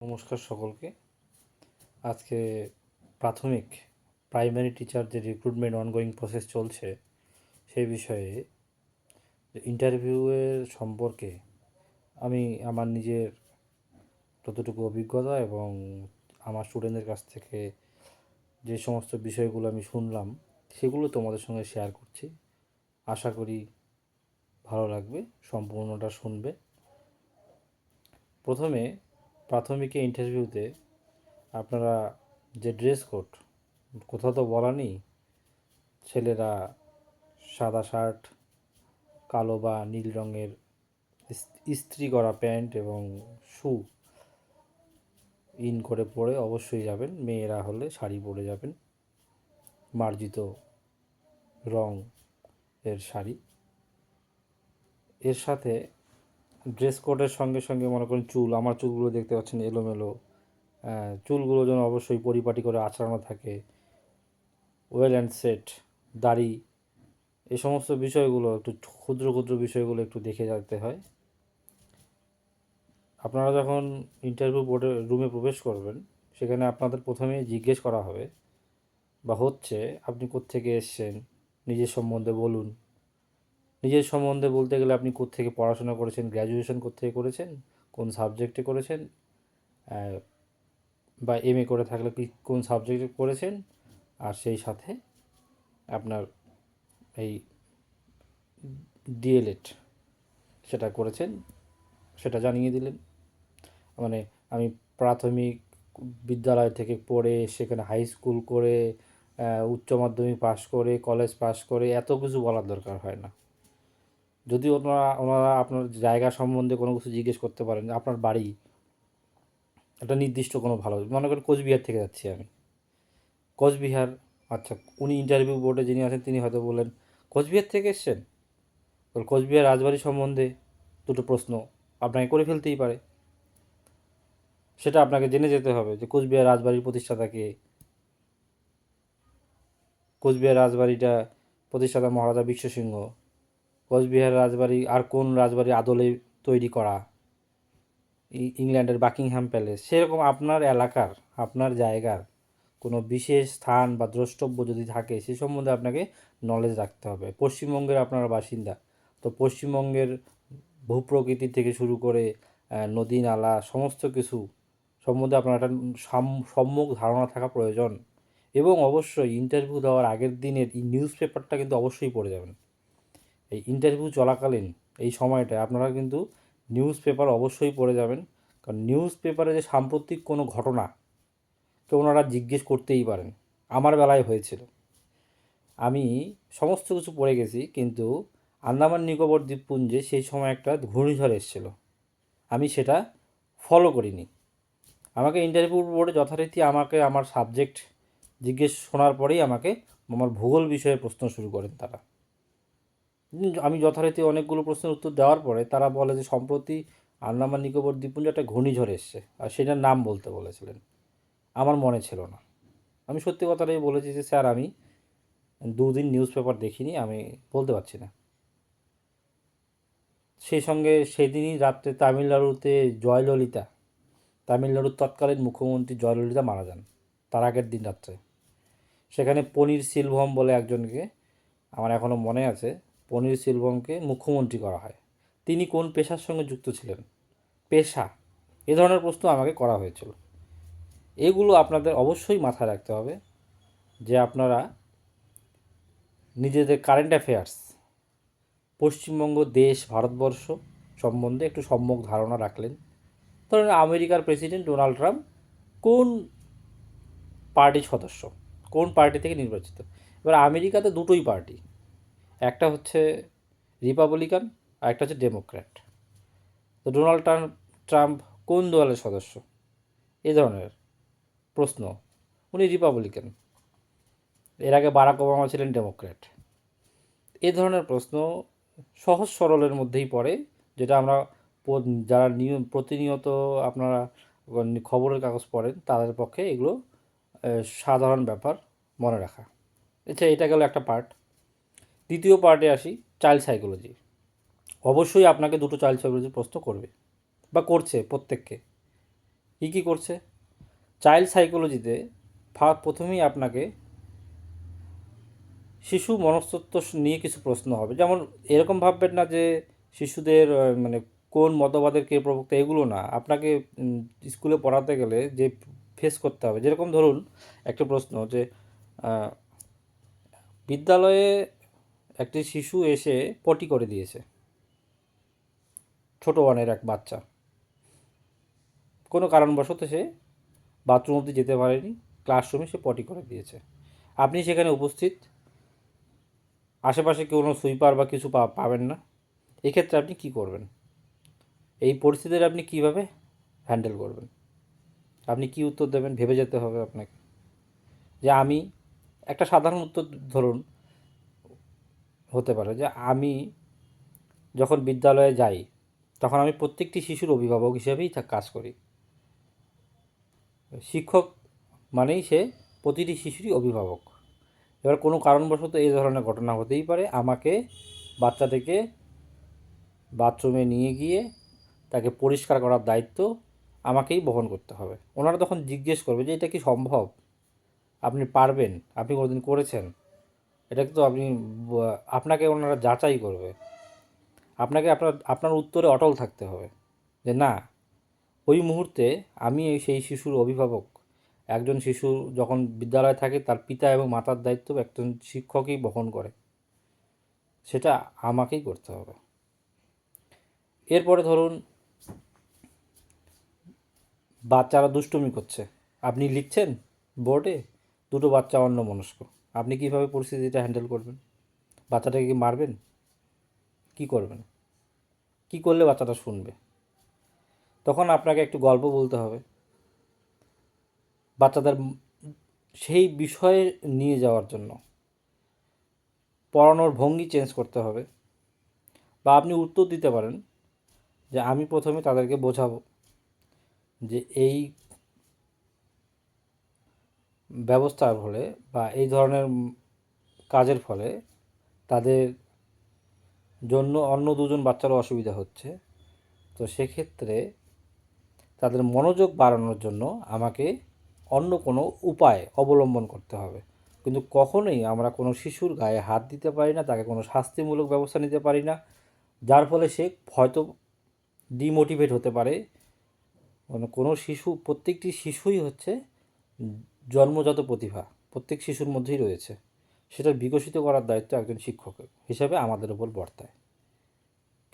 নমস্কার সকলকে। আজকে প্রাইমারি টিচার যে রিক্রুটমেন্ট অনগোয়িং প্রসেস চলছে সেই বিষয়ে ইন্টারভিউয়ের সম্পর্কে আমি আমার নিজের যতটুকু অভিজ্ঞতা এবং আমার স্টুডেন্টদের কাছ থেকে যে সমস্ত বিষয়গুলো আমি শুনলাম সেগুলো তোমাদের সঙ্গে শেয়ার করছি। আশা করি ভালো লাগবে, সম্পূর্ণটা শুনবে। প্রথমে প্রাথমিকে ইন্টারভিউতে আপনারা যে ড্রেস কোড, কোথাও তো বলা নেই ছেলেরা সাদা শার্ট, কালো বা নীল রঙের ইস্ত্রি করা প্যান্ট এবং শু করে পরে অবশ্যই যাবেন। মেয়েরা হলে শাড়ি পরে যাবেন, মার্জিত রং এর শাড়ি। এর সাথে ড্রেস কোডের সঙ্গে সঙ্গে মনে করেন আমার চুলগুলো দেখতে পাচ্ছেন এলোমেলো, চুলগুলো যেন অবশ্যই পরিপাটি করে আঁচড়ানো থাকে, ওয়েল অ্যান্ড সেট, দাড়ি, এই সমস্ত বিষয়গুলো একটু ক্ষুদ্র ক্ষুদ্র বিষয়গুলো একটু দেখে যেতে হয়। আপনারা যখন ইন্টারভিউ রুমে প্রবেশ করবেন সেখানে আপনাদের প্রথমে জিজ্ঞেস করা হবে বা হচ্ছে আপনি কোত্থেকে এসছেন, নিজের সম্বন্ধে বলুন। নিজের সম্বন্ধে বলতে গেলে আপনি কোত্থেকে পড়াশোনা করেছেন, গ্র্যাজুয়েশন কোত্থেকে করেছেন, কোন সাবজেক্টে করেছেন, বা এমএ করে থাকলে কি কোন সাবজেক্টে করেছেন, আর সেই সাথে আপনার এই ডিএলএড সেটা করেছেন সেটা জানিয়ে দিলেন। মানে আমি প্রাথমিক বিদ্যালয় থেকে পড়ে সেখানে হাই স্কুল করে উচ্চ মাধ্যমিক পাশ করে কলেজ পাশ করে এত কিছু বলার দরকার হয় না। যদি ওনারা আপনার জায়গা সম্বন্ধে কোনো কিছু জিজ্ঞেস করতে পারেন, আপনার বাড়ি একটা নির্দিষ্ট কোনো ভালো, মনে করেন কোচবিহার থেকে যাচ্ছি আমি, কোচবিহার, আচ্ছা উনি ইন্টারভিউ বোর্ডে যিনি আছেন তিনি হয়তো বললেন কোচবিহার থেকে এসছেন, তো কোচবিহার রাজবাড়ি সম্বন্ধে দুটো প্রশ্ন আপনাকে করে ফেলতেই পারে। সেটা আপনাকে জেনে যেতে হবে যে কোচবিহার রাজবাড়ির প্রতিষ্ঠাতা কে, কোচবিহার রাজবাড়িটা প্রতিষ্ঠাতা মহারাজা বিশ্বসিংহ, কোচবিহার রাজবাড়ি আর কোন রাজবাড়ি আদলে তৈরি করা, ইংল্যান্ডের বাকিংহাম প্যালেস। সেরকম আপনার এলাকার, আপনার জায়গার কোনো বিশেষ স্থান বা দ্রষ্টব্য যদি থাকে সে সম্বন্ধে আপনাকে নলেজ রাখতে হবে। পশ্চিমবঙ্গের আপনারা বাসিন্দা, তো পশ্চিমবঙ্গের ভূপ্রকৃতি থেকে শুরু করে নদী নালা সমস্ত কিছু সম্বন্ধে আপনার একটা সম্যক ধারণা থাকা প্রয়োজন। এবং অবশ্যই ইন্টারভিউ দেওয়ার আগের দিনের এই নিউজ পেপারটা কিন্তু অবশ্যই পড়ে যাবেন। এই ইন্টারভিউ চলাকালীন এই সময়টায় আপনারা কিন্তু নিউজ পেপার অবশ্যই পড়ে যাবেন, কারণ নিউজ পেপারে যে সাম্প্রতিক কোনো ঘটনা তো ওনারা জিজ্ঞেস করতেই পারেন। আমার বেলায় হয়েছিল, আমি সমস্ত কিছু পড়ে গেছি, কিন্তু আন্দামান নিকোবর দ্বীপপুঞ্জে সেই সময় একটা ঘূর্ণিঝড় এসেছিল, আমি সেটা ফলো করিনি। আমাকে ইন্টারভিউ বোর্ডে যথারীতি আমাকে আমার সাবজেক্ট জিজ্ঞেস শোনার পরেই আমাকে আমার ভূগোল বিষয়ে প্রশ্ন শুরু করেন তারা। আমি যথারীতি অনেকগুলো প্রশ্নের উত্তর দেওয়ার পরে তারা বলে যে সম্প্রতি আন্দামান নিকোবর দ্বীপপুঞ্জে একটা ঘূর্ণিঝড় এসছে আর সেটার নাম বলতে বলেছিলেন। আমার মনে ছিল না। আমি সত্যি কথাটাই বলেছি যে স্যার আমি দুদিন নিউজ পেপার দেখিনি, আমি বলতে পারছি না। সেই সঙ্গে সেদিনই রাত্রে তামিলনাড়ুর তৎকালীন মুখ্যমন্ত্রী জয়ললিতা মারা যান তার আগের দিন রাত্রে। সেখানে পনির সিলভম বলে একজনকে, আমার এখনও মনে আছে, পনির সিলভমকে মুখ্যমন্ত্রী করা হয়। তিনি কোন পেশার সঙ্গে যুক্ত ছিলেন, পেশা, এ ধরনের প্রশ্ন আমাকে করা হয়েছিল। এগুলো আপনাদের অবশ্যই মাথায় রাখতে হবে যে আপনারা নিজেদের কারেন্ট অ্যাফেয়ার্স, পশ্চিমবঙ্গ দেশ ভারতবর্ষ সম্বন্ধে একটু সম্যক ধারণা রাখলেন। ধরুন আমেরিকার প্রেসিডেন্ট ডোনাল্ড ট্রাম্প কোন পার্টির সদস্য, কোন পার্টি থেকে নির্বাচিত। এবার আমেরিকাতে দুটোই পার্টি, একটা হচ্ছে রিপাবলিকান আর একটা হচ্ছে ডেমোক্র্যাট। তো ট্রাম্প কোন দলের সদস্য, এ ধরনের প্রশ্ন। উনি রিপাবলিকান, এর আগে বারাক ওবামা ছিলেন ডেমোক্র্যাট। এ ধরনের প্রশ্ন সহজ সরলের মধ্যেই পড়ে, যেটা আমরা যারা প্রতিনিয়ত আপনারা খবরের কাগজ পড়েন তাদের পক্ষে এগুলো সাধারণ ব্যাপার মনে রাখা। আচ্ছা, এটা গেল একটা পার্ট। দ্বিতীয় পার্টে আসি, চাইল্ড সাইকোলজি। অবশ্যই আপনাকে দুটো চাইল্ড সাইকোলজির প্রশ্ন করবে বা করছে প্রত্যেককে। কী করছে? চাইল্ড সাইকোলজিতে প্রথমেই আপনাকে শিশু মনস্তত্ত্ব নিয়ে কিছু প্রশ্ন হবে। যেমন এরকম ভাববেন না যে শিশুদের মানে কোন মতবাদের কে প্রবক্তা, এগুলো না। আপনাকে স্কুলে পড়াতে গেলে যে ফেস করতে হবে, যেরকম ধরুন একটা প্রশ্ন যে বিদ্যালয়ে একটি শিশু এসে পটি করে দিয়েছে, ছোটো ওয়ানের এক বাচ্চা, কোনো কারণবশত সে বাথরুম অবধি যেতে পারেনি, ক্লাসরুমে সে পটি করে দিয়েছে। আপনি সেখানে উপস্থিত, আশেপাশে কোনো সুইপার বা কিছু পাবেন না। এক্ষেত্রে আপনি কী করবেন? এই পরিস্থিতির আপনি কীভাবে হ্যান্ডেল করবেন? আপনি কী উত্তর দেবেন ভেবে যেতে হবে আপনাকে। যে আমি একটা সাধারণ উত্তর ধরুন হতে পারে যে আমি যখন বিদ্যালয়ে যাই তখন আমি প্রত্যেকটি শিশুর অভিভাবক হিসেবেই কাজ করি। শিক্ষক মানেই সে প্রতিটি শিশুরই অভিভাবক। এবার কোনো কারণবশত এই ধরনের ঘটনা হতেই পারে, আমাকে বাচ্চাটিকে বাথরুমে নিয়ে গিয়ে তাকে পরিষ্কার করার দায়িত্ব আমাকেই বহন করতে হবে। ওনারা তখন জিজ্ঞেস করবে যে এটা কি সম্ভব, আপনি পারবেন, আপনি কোনোদিন করেছেন? এটা তো আপনাকে ওনারা যাচাই করবে। আপনাকে আপনার উত্তরে অটল থাকতে হবে যে না, ওই মুহূর্তে আমি সেই শিশুর অভিভাবক। একজন শিশু যখন বিদ্যালয়ে থাকে তার পিতা এবং মাতার দায়িত্ব একজন শিক্ষকই বহন করে, সেটা আমাকেই করতে হবে। এরপরে ধরুন বাচ্চারা দুষ্টুমি করছে, আপনি লিখছেন বোর্ডে, দুটো বাচ্চা অন্যমনস্ক, আপনি কীভাবে পরিস্থিতিটা হ্যান্ডেল করবেন? বাচ্চাটাকে কি মারবেন? কি করবেন? কি করলে বাচ্চাটা শুনবে? তখন আপনাকে একটু গল্প বলতে হবে, বাচ্চাদের সেই বিষয়ে নিয়ে যাওয়ার জন্য পড়ানোর ভঙ্গি চেঞ্জ করতে হবে। বা আপনি উত্তর দিতে পারেন যে আমি প্রথমে তাদেরকে বোঝাবো যে এই ব্যবস্থার ফলে বা এই ধরনের কাজের ফলে তাদের জন্য অন্য দুজন বাচ্চারও অসুবিধা হচ্ছে। তো সেক্ষেত্রে তাদের মনোযোগ বাড়ানোর জন্য আমাকে অন্য কোনো উপায় অবলম্বন করতে হবে। কিন্তু কখনোই আমরা কোনো শিশুর গায়ে হাত দিতে পারি না, তাকে কোনো শাস্তিমূলক ব্যবস্থা নিতে পারি না, যার ফলে সে হয়তো ডিমোটিভেট হতে পারে। মানে কোনো শিশু, প্রত্যেকটি শিশুই হচ্ছে জন্মজাত প্রতিভা, প্রত্যেক শিশুর মধ্যেই রয়েছে, সেটা বিকশিত করার দায়িত্ব একজন শিক্ষকের হিসাবে আমাদের উপর বর্তায়।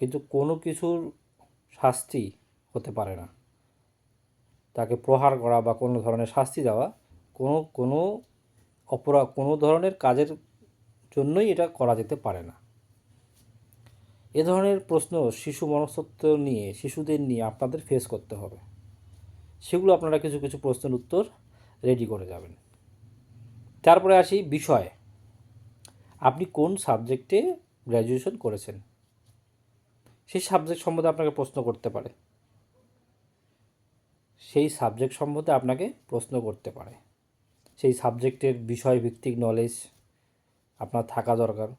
কিন্তু কোনো কিছুর শাস্তি হতে পারে না, তাকে প্রহার করা বা কোনো ধরনের শাস্তি দেওয়া কোনো অপরাধ, কোনো ধরনের কাজের জন্যই এটা করা যেতে পারে না। এ ধরনের প্রশ্ন শিশু মনস্তত্ত্ব নিয়ে, শিশুদের নিয়ে আপনাদের ফেস করতে হবে। সেগুলো আপনারা কিছু কিছু প্রশ্নের উত্তর রেডি করে যাবেন। তারপরে আসি বিষয়, আপনি কোন সাবজেক্টে গ্র্যাজুয়েশন করেছেন সেই সাবজেক্ট সম্বন্ধে আপনাকে প্রশ্ন করতে পারে, সেই সাবজেক্ট সম্বন্ধে আপনাকে প্রশ্ন করতে পারে। সেই সাবজেক্টের বিষয়ভিত্তিক নলেজ আপনার থাকা দরকার।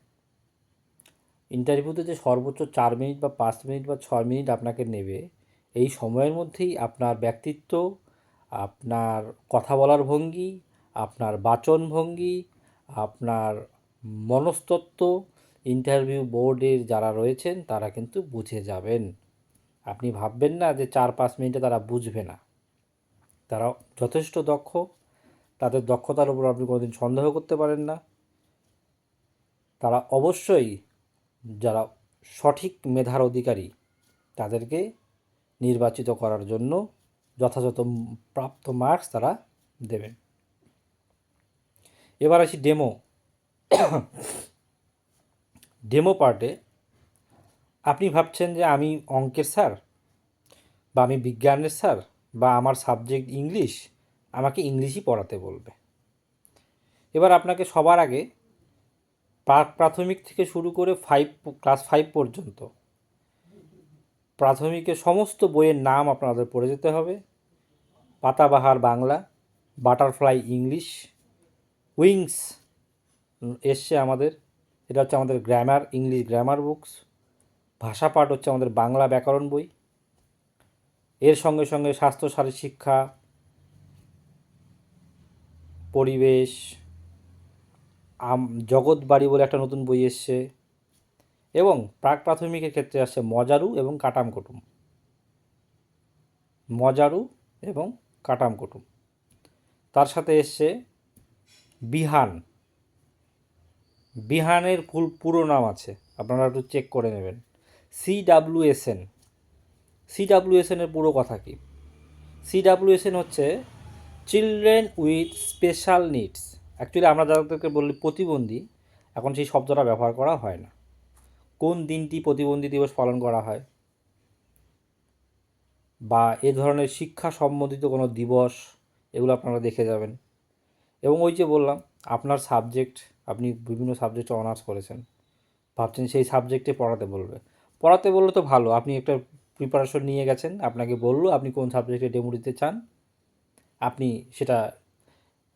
ইন্টারভিউতে যে সর্বোচ্চ 4 মিনিট বা 5 মিনিট বা 6 মিনিট আপনাকে নেবে, এই সময়ের মধ্যেই আপনার ব্যক্তিত্ব, আপনার কথা বলার ভঙ্গি, আপনার বাচন ভঙ্গি, আপনার মনস্তত্ত্ব ইন্টারভিউ বোর্ডের যারা রয়েছেন তারা কিন্তু বুঝে যাবেন। আপনি ভাববেন না যে 4-5 মিনিটে তারা বুঝবে না। তারা যথেষ্ট দক্ষ, তাদের দক্ষতার উপর আপনি কোনোদিন সন্দেহ করতে পারেন না। তারা অবশ্যই, যারা সঠিক মেধার অধিকারী তাদেরকে নির্বাচিত করার জন্য যথাযথ প্রাপ্ত মার্কস তারা দেবেন। এবার আসি ডেমো। ডেমো পার্টে আপনি ভাবছেন যে আমি অঙ্কের স্যার বা আমি বিজ্ঞানের স্যার বা আমার সাবজেক্ট ইংলিশ, আমাকে ইংলিশই পড়াতে বলবে। এবার আপনাকে সবার আগে প্রাথমিক থেকে শুরু করে ক্লাস 5 পর্যন্ত প্রাথমিকের সমস্ত বইয়ের নাম আপনাদের পড়ে যেতে হবে। পাতাবাহার বাংলা, বাটারফ্লাই ইংলিশ, উইংস এসছে আমাদের, এটা হচ্ছে আমাদের গ্রামার, ইংলিশ গ্রামার বুকস। ভাষা পাঠ হচ্ছে আমাদের বাংলা ব্যাকরণ বই। এর সঙ্গে সঙ্গে স্বাস্থ্য শারীর শিক্ষা, পরিবেশ, জগৎ বাড়ি বলে একটা নতুন বই এসছে, এবং প্রাক প্রাথমিকের ক্ষেত্রে আসছে মজারু এবং কাটাম কুটুম। মজারু এবং কাটাম কুটুম, তার সাথে এসছে বিহান। বিহানের পুরো নাম আছে, আপনারা একটু চেক করে নেবেন। CWSN। CWSN-এর পুরো কথা কি? CWSN হচ্ছে children with special needs. Actually আমরা যাদেরকে বলি প্রতিবন্ধী, এখন সেই শব্দটা ব্যবহার করা হয় না। কোন দিনটি প্রতিবন্ধী দিবস পালন করা হয়, বা এ ধরনের শিক্ষা সম্বন্ধিত কোনো দিবস, এগুলো আপনারা দেখে যাবেন। এবং ওই যে বললাম, আপনার সাবজেক্ট, আপনি বিভিন্ন সাবজেক্টে অনার্স করেছেন, ভাবছেন সেই সাবজেক্টে পড়াতে বলবে। পড়াতে বললে তো ভালো, আপনি একটা প্রিপারেশন নিয়ে গেছেন, আপনাকে বললো আপনি কোন সাবজেক্টে ডেমো দিতে চান, আপনি সেটা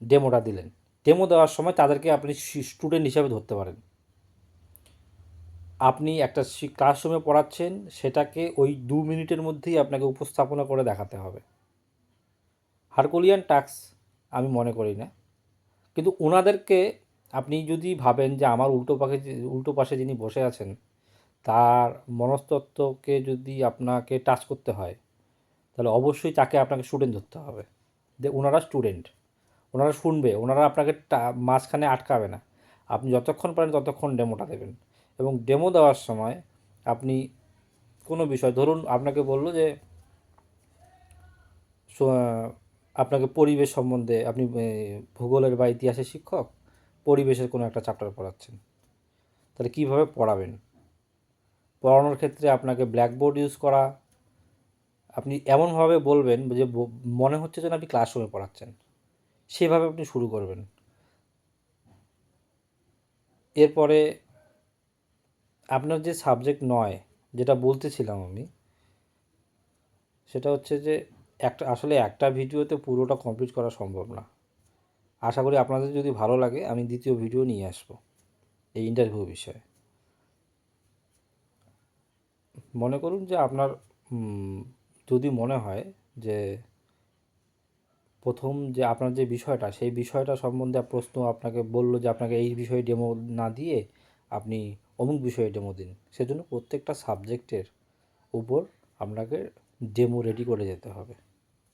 ডেমোটা দিলেন। ডেমো দেওয়ার সময় তাদেরকে আপনি স্টুডেন্ট হিসাবে ধরতে পারেন। আপনি একটা ক্লাসরুমে পড়াচ্ছেন, সেটাকে ওই 2 মিনিটের মধ্যেই আপনাকে উপস্থাপনা করে দেখাতে হবে। হারকুলিয়ান টাস্ক আমি মনে করি না, কিন্তু ওনাদেরকে আপনি যদি ভাবেন যে আমার উল্টো পাশে যিনি বসে আছেন তার মনস্তত্ত্বকে যদি আপনাকে টাচ করতে হয়, তাহলে অবশ্যই তাকে আপনাকে স্টুডেন্ট ধরতে হবে। ওনারা স্টুডেন্ট, ওনারা শুনবে, ওনারা আপনাকে মাঝখানে আটকাবে না। আপনি যতক্ষণ পারেন ততক্ষণ ডেমোটা দেবেন। এবং ডেমো দেওয়ার সময় আপনি কোনো বিষয়, ধরুন আপনাকে বললো যে আপনাকে পরিবেশ সম্বন্ধে, আপনি ভূগোলের বা ইতিহাসের শিক্ষক, পরিবেশের কোনো একটা চ্যাপ্টার পড়াচ্ছেন, তাহলে কীভাবে পড়াবেন? পড়ানোর ক্ষেত্রে আপনাকে ব্ল্যাকবোর্ড ইউজ করা, আপনি এমনভাবে বলবেন যে মনে হচ্ছে যেন আপনি ক্লাসরুমে পড়াচ্ছেন, সেভাবে আপনি শুরু করবেন। এরপরে আপনার যে সাবজেক্ট নয়, যেটা বলতেছিলাম আমি, সেটা হচ্ছে যে আসলে একটা ভিডিওতে পুরোটা কমপ্লিট করা সম্ভব না। আশা করি আপনাদের যদি ভালো লাগে আমি দ্বিতীয় ভিডিও নিয়ে আসবো এই ইন্টারভিউ বিষয়ে। মনে করুন যে আপনার যদি মনে হয় যে প্রথম যে আপনার যে বিষয়টা, সেই বিষয়টা সম্বন্ধে প্রশ্ন আপনাকে বললো যে আপনাকে এই বিষয়ে ডেমো না দিয়ে আপনি অমুক বিষয়ে ডেমো দিন, সেজন্য প্রত্যেকটা সাবজেক্টের উপর আপনাকে ডেমো রেডি করে যেতে হবে।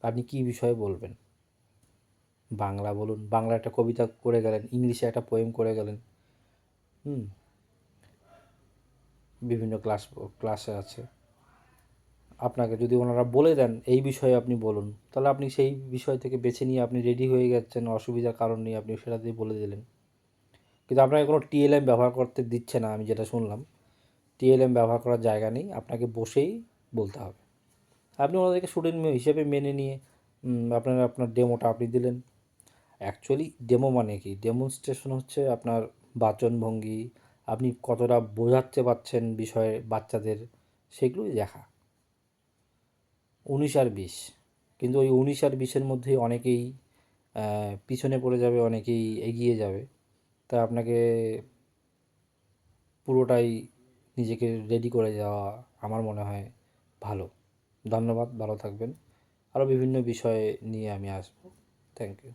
আপনি কী বিষয়ে বলবেন? বাংলা বলুন, বাংলা একটা কবিতা করে গেলেন, ইংলিশে একটা পোয়েম করে গেলেন। বিভিন্ন ক্লাসে আছে, আপনাকে যদি ওনারা বলে দেন এই বিষয়ে আপনি বলুন, তাহলে আপনি সেই বিষয় থেকে বেছে নিয়ে আপনি রেডি হয়ে গেছেন, অসুবিধার কারণ নেই, আপনি সেটা দিয়ে বলে দিলেন। কিন্তু আপনাকে কোনো TLM ব্যবহার করতে দিচ্ছে না, আমি যেটা শুনলাম। TLM ব্যবহার করার জায়গা নেই, আপনাকে বসেই বলতে হবে। আপনি ওনাদেরকে স্টুডেন্ট হিসেবে মেনে নিয়ে আপনার ডেমোটা আপনি দিলেন। অ্যাকচুয়ালি ডেমো মানে কি? ডেমনস্ট্রেশন হচ্ছে আপনার বাচনভঙ্গি, আপনি কতটা বোঝাতে পারছেন বিষয়ে বাচ্চাদের, সেগুলোই দেখা। 19 আর 20, কিন্তু ওই 19 আর 20-এর মধ্যেই অনেকেই পিছনে পড়ে যাবে, অনেকেই এগিয়ে যাবে। তা আপনাকে পুরোটাই নিজেকে রেডি করে যাওয়া আমার মনে হয় ভালো। ধন্যবাদ, ভালো থাকবেন। আরও বিভিন্ন বিষয় নিয়ে আমি আসবো। Thank you.